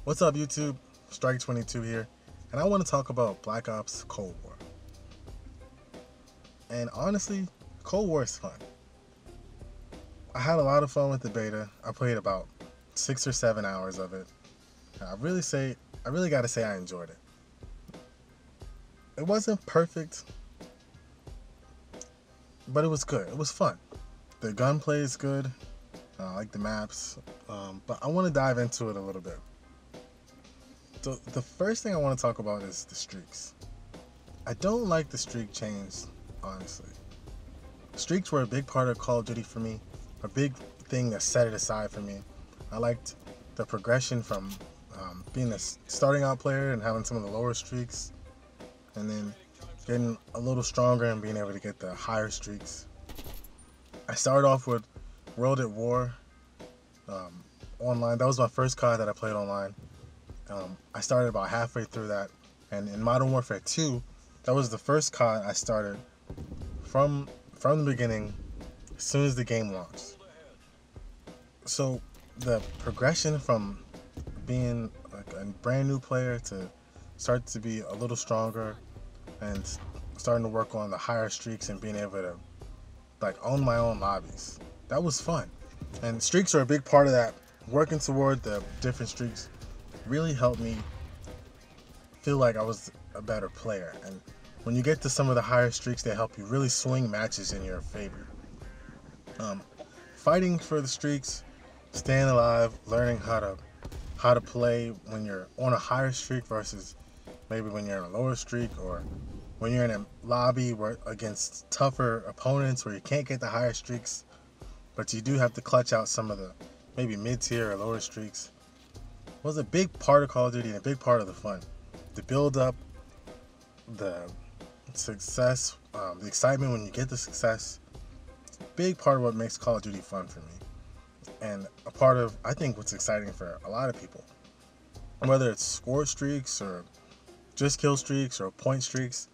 What's up, YouTube? Strike22 here, and I want to talk about Black Ops Cold War. And honestly, Cold War is fun. I had a lot of fun with the beta. I played about 6 or 7 hours of it. And I really gotta say I enjoyed it. It wasn't perfect, but it was good. It was fun. The gunplay is good. I like the maps, but I want to dive into it a little bit. The first thing I want to talk about is the streaks. I don't like the streak change, honestly. Streaks were a big part of Call of Duty for me, a big thing that set it aside for me. I liked the progression from being a starting out player and having some of the lower streaks, and then getting a little stronger and being able to get the higher streaks. I started off with World at War online. That was my first COD that I played online. I started about halfway through that, and in Modern Warfare 2, that was the first COD I started from the beginning, as soon as the game launched. So the progression from being like a brand new player to start to be a little stronger and starting to work on the higher streaks and being able to like own my own lobbies, that was fun. And streaks are a big part of that. Working toward the different streaks really helped me feel like I was a better player. And when you get to some of the higher streaks, they help you really swing matches in your favor. Fighting for the streaks, staying alive, learning how to play when you're on a higher streak versus maybe when you're in a lower streak, or when you're in a lobby where against tougher opponents where you can't get the higher streaks, but you do have to clutch out some of the maybe mid-tier or lower streaks, was a big part of Call of Duty and a big part of the fun. The build up, the success, the excitement when you get the success, big part of what makes Call of Duty fun for me. And a part of, I think, what's exciting for a lot of people. Whether it's score streaks or just kill streaks or point streaks,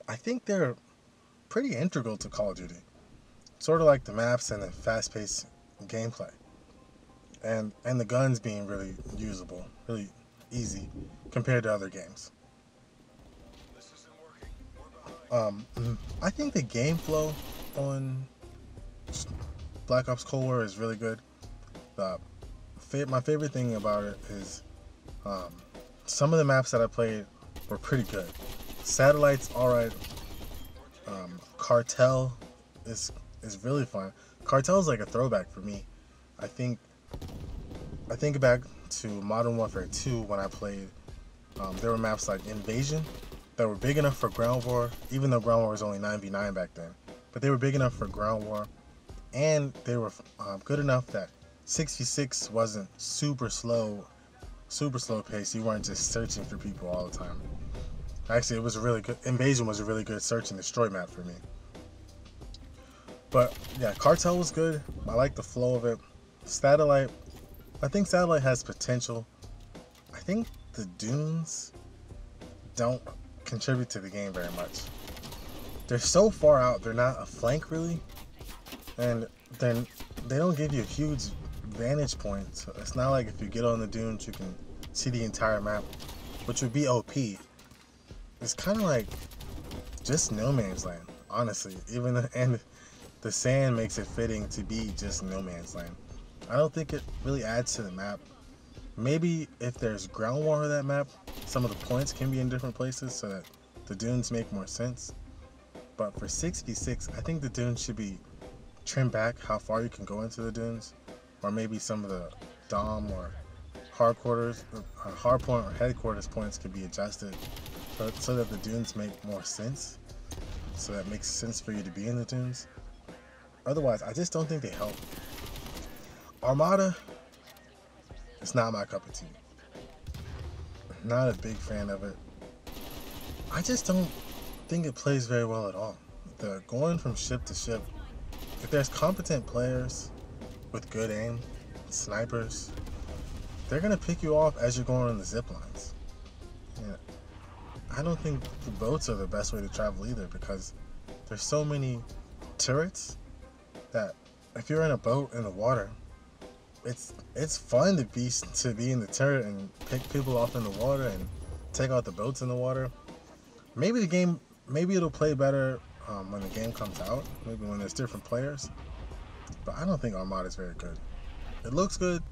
I think they're pretty integral to Call of Duty. Sort of like the maps and the fast-paced gameplay. And the guns being really usable, really easy compared to other games. I think the game flow on Black Ops Cold War is really good. My favorite thing about it is some of the maps that I played were pretty good. Satellite's alright. Cartel is really fun. Cartel is like a throwback for me. I think back to Modern Warfare 2 when I played. There were maps like Invasion that were big enough for Ground War, even though Ground War was only 9v9 back then. But they were big enough for Ground War, and they were good enough that 6v6 wasn't super slow paced. You weren't just searching for people all the time. Actually, it was a really good. Invasion was a really good search and destroy map for me. But yeah, Cartel was good. I like the flow of it. Satellite, I think Satellite has potential. I think the dunes don't contribute to the game very much. They're so far out, they're not a flank really, and then they don't give you a huge vantage point. So it's not like if you get on the dunes you can see the entire map, which would be OP. It's kind of like just no man's land, honestly. And the sand makes it fitting to be just no man's land. I don't think it really adds to the map. Maybe if there's ground war on that map, some of the points can be in different places so that the dunes make more sense. But for 6v6, I think the dunes should be trimmed back how far you can go into the dunes, or maybe some of the dom or hardpoint or headquarters points could be adjusted so that the dunes make more sense, so that it makes sense for you to be in the dunes. Otherwise, I just don't think they help. Armada, it's not my cup of tea. Not a big fan of it. I just don't think it plays very well at all. The going from ship to ship, if there's competent players with good aim, snipers, they're gonna pick you off as you're going on the zip lines. Yeah. I don't think the boats are the best way to travel either, because there's so many turrets that if you're in a boat in the water, it's fun to be in the turret and pick people off in the water and take out the boats in the water. Maybe it'll play better when the game comes out. Maybe when there's different players. But I don't think Armada is very good. It looks good.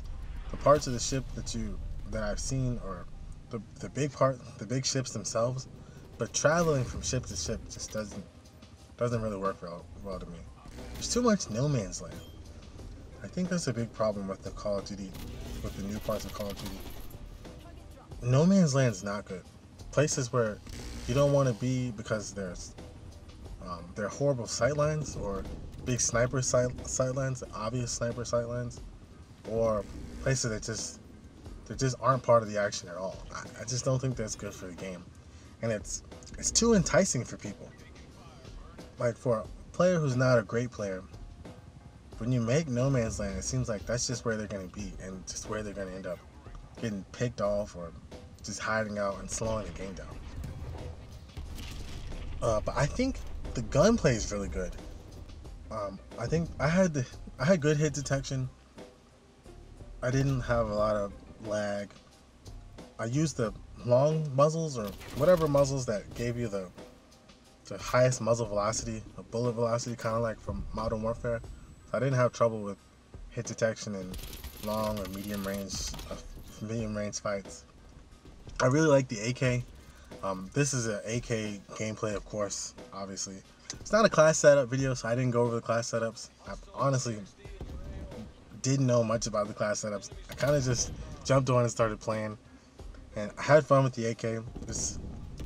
The parts of the ship that I've seen are the big ships themselves. But traveling from ship to ship just doesn't really work well to me. There's too much no man's land. I think that's a big problem with the Call of Duty, with the new parts of Call of Duty. No man's land is not good. Places where you don't want to be because there are horrible sightlines or big sniper sightlines, obvious sniper sightlines, or places that just aren't part of the action at all. I just don't think that's good for the game, and it's too enticing for people. Like for a player who's not a great player, when you make No Man's Land, it seems like that's just where they're going to be and just where they're going to end up getting picked off or just hiding out and slowing the game down. But I think the gunplay is really good. I think I had good hit detection. I didn't have a lot of lag. I used the long muzzles or whatever muzzles that gave you the highest muzzle velocity, the bullet velocity, kind of like from Modern Warfare. So I didn't have trouble with hit detection in long or medium range fights. I really like the AK. This is an AK gameplay, of course, obviously. It's not a class setup video, so I didn't go over the class setups. I honestly didn't know much about the class setups. I kind of just jumped on and started playing, and I had fun with the AK. It's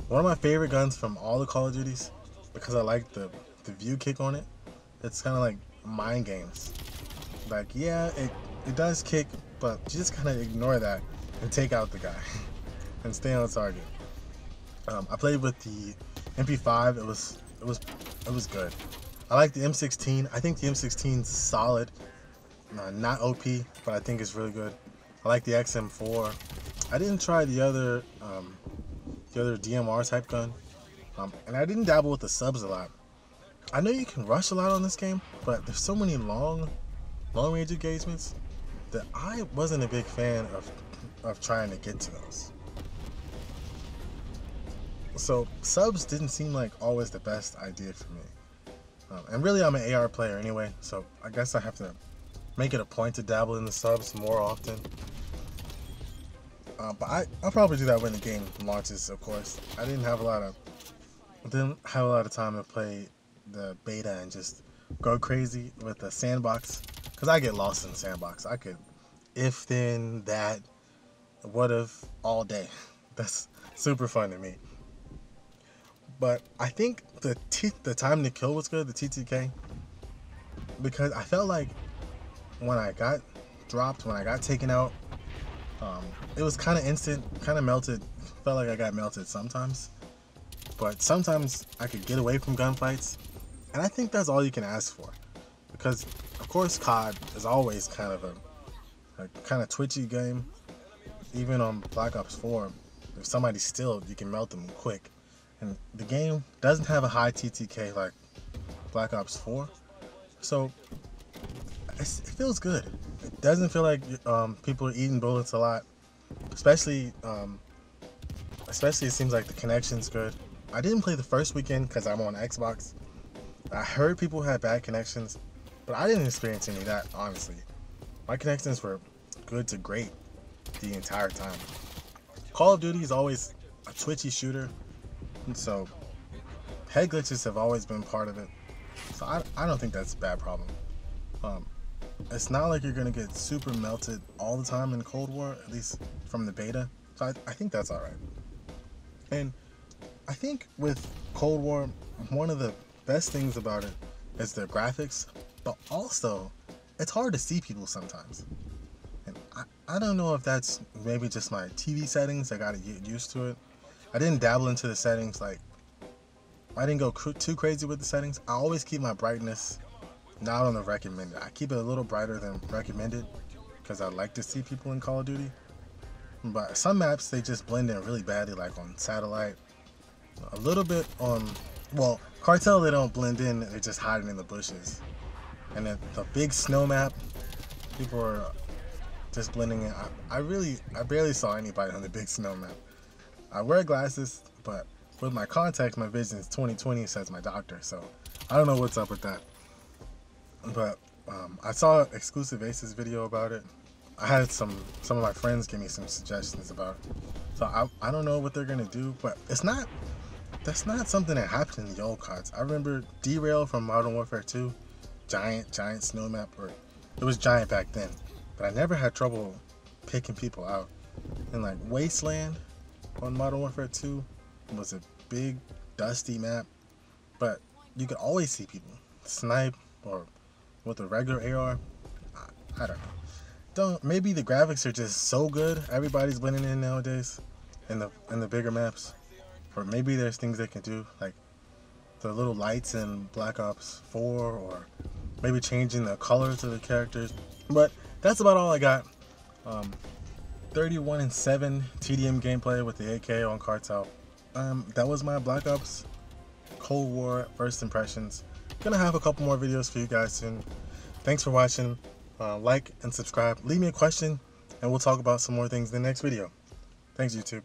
one of my favorite guns from all the Call of Duties because I like the view kick on it. It's kind of like mind games. Like, yeah, it does kick, but you just kind of ignore that and take out the guy and stay on target. I played with the MP5. It was good. I like the M16. I think the M16 is solid. Not OP, but I think it's really good. I like the XM4. I didn't try the other DMR type gun, and I didn't dabble with the subs a lot. I know you can rush a lot on this game, but there's so many long range engagements that I wasn't a big fan of trying to get to those. So subs didn't seem like always the best idea for me. And really, I'm an AR player anyway, so I guess I have to make it a point to dabble in the subs more often. But I'll probably do that when the game launches, of course. I didn't have a lot of time to play the beta and just go crazy with the sandbox, because I get lost in the sandbox. I could if, then, that, what if all day. That's super fun to me. But I think the time to kill was good, the TTK, because I felt like when I got dropped, when I got taken out, it was kind of instant, kind of melted. Felt like I got melted sometimes, but sometimes I could get away from gunfights, and I think that's all you can ask for, because of course COD is always kind of a twitchy game. Even on Black Ops 4, if somebody's still, you can melt them quick. And the game doesn't have a high TTK like Black Ops 4, so it feels good. It doesn't feel like people are eating bullets a lot, especially it seems like the connection's good. I didn't play the first weekend because I'm on Xbox. I heard people had bad connections, but I didn't experience any of that, honestly. My connections were good to great the entire time. Call of Duty is always a twitchy shooter, and so head glitches have always been part of it. So I don't think that's a bad problem. It's not like you're gonna get super melted all the time in Cold War, at least from the beta. So I think that's alright. And I think with Cold War, one of the best things about it is the graphics, but also it's hard to see people sometimes. And I don't know if that's maybe just my TV settings. I gotta get used to it. I didn't dabble into the settings, like I didn't go too crazy with the settings. I always keep my brightness not on the recommended. I keep it a little brighter than recommended because I like to see people in Call of Duty. But some maps, they just blend in really badly, like on Satellite. A little bit on, well, Cartel, they don't blend in, they're just hiding in the bushes. And then the big snow map, people are just blending in. I barely saw anybody on the big snow map. I wear glasses, but with my contacts, my vision is 20/20, says my doctor. So I don't know what's up with that. But I saw Exclusive Aces video about it. I had some of my friends give me some suggestions about it. So I don't know what they're gonna do, but that's not something that happened in the old cards. I remember Derail from Modern Warfare 2, giant snow map, or it was giant back then, but I never had trouble picking people out. And like Wasteland on Modern Warfare 2 was a big dusty map, but you could always see people snipe or with a regular AR. I don't know. Maybe the graphics are just so good. Everybody's blending in nowadays in the bigger maps. Or maybe there's things they can do, like the little lights in Black Ops 4, or maybe changing the color to the characters. But that's about all I got. 31-7 TDM gameplay with the AK on Cartel. That was my Black Ops Cold War first impressions. Gonna have a couple more videos for you guys soon. Thanks for watching. Like and subscribe. Leave me a question and we'll talk about some more things in the next video. Thanks, YouTube.